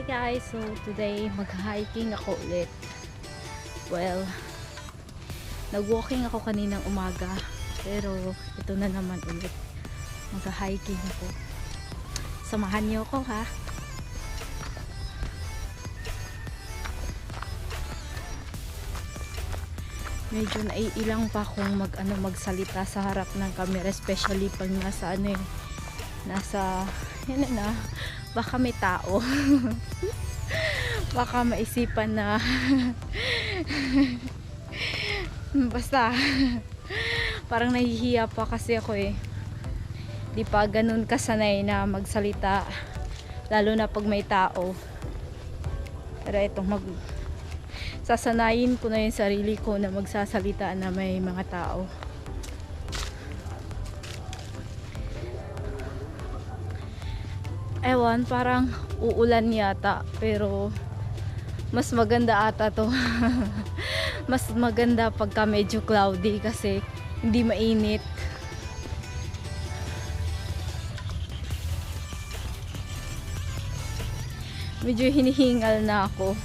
Guys, so today mag-hiking ako ulit. Well, nag-walking ako kaninang umaga, pero ito na naman ulit, mag-hiking ako. Samahan niyo ako ha. Medyo naiilang pa akong magsalita sa harap ng camera, especially pag nasa yan na, baka may tao. Baka maisipan na basta parang nahihiya pa kasi ako di pa ganun kasanay na magsalita, lalo na pag may tao. Pero itong sasanayin ko na yung sarili ko na magsasalita na may mga tao. Ewan, parang uulan yata, pero mas maganda ata to. Mas maganda pagka medyo cloudy kasi hindi mainit. Medyo hinihingal na ako.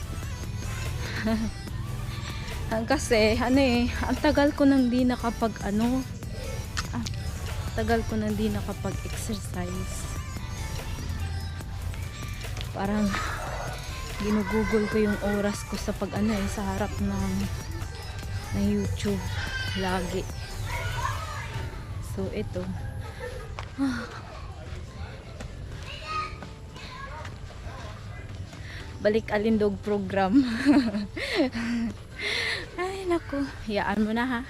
Kasi ang tagal ko nang di nakapag-exercise. Parang ginugugol ko yung oras ko sa sa harap ng YouTube lagi. So ito, balik alindog program. Ay naku, hayaan mo na ha.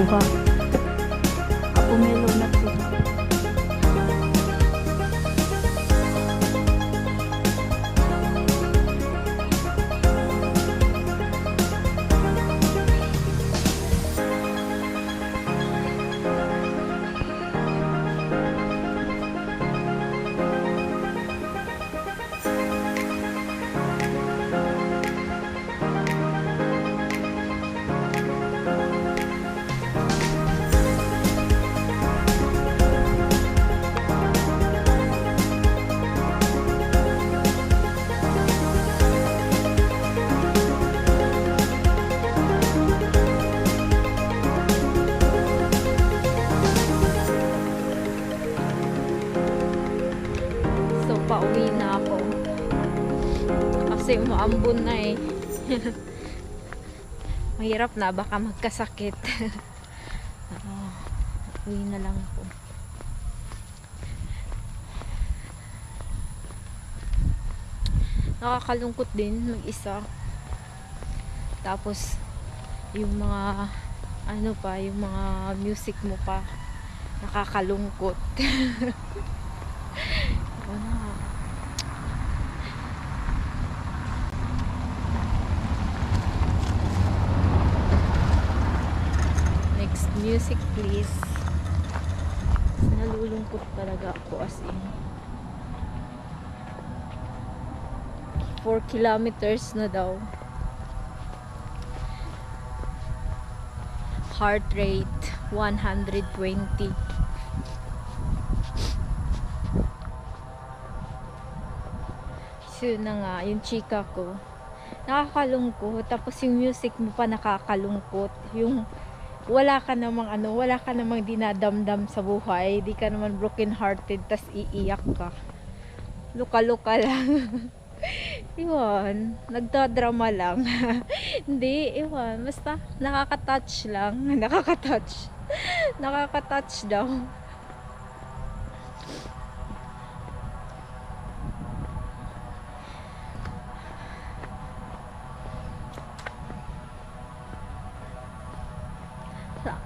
ba? Pumelo na to. Pauwi na ako kasi umaambon na eh. Mahirap na, baka magkasakit. Uwi na lang ako. Nakakalungkot din mag-isa, tapos yung mga ano pa, yung mga music mo pa nakakalungkot. Next music please. Nalulungkot talaga ako as in. 4 kilometers na daw. Heart rate 120. So na nga, yung chika ko nakakalungkot, tapos yung music mo pa nakakalungkot. Yung wala ka namang wala ka namang dinadamdam sa buhay, di ka naman broken hearted, tas iiyak ka. Luka-luka lang. Iwan, nagdadrama lang. Hindi, iwan, basta nakaka-touch lang. Nakaka-touch. Nakaka-touch daw.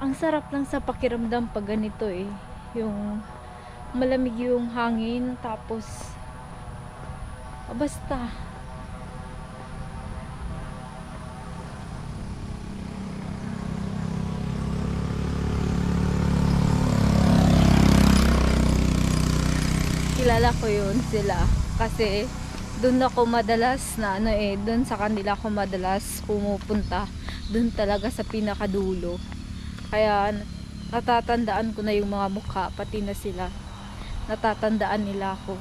Ang sarap lang sa pakiramdam pag ganito eh. Yung malamig yung hangin, tapos basta kilala ko yun sila kasi doon ako madalas na doon sa kanila ako madalas pumupunta, doon talaga sa pinakadulo. Kaya natatandaan ko na yung mga mukha, pati na sila. Natatandaan nila ako.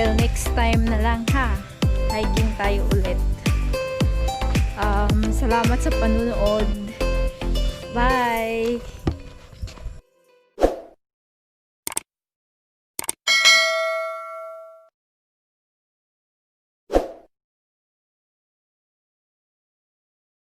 Next time na lang ha, hiking tayo ulit. Salamat sa panunood. Bye!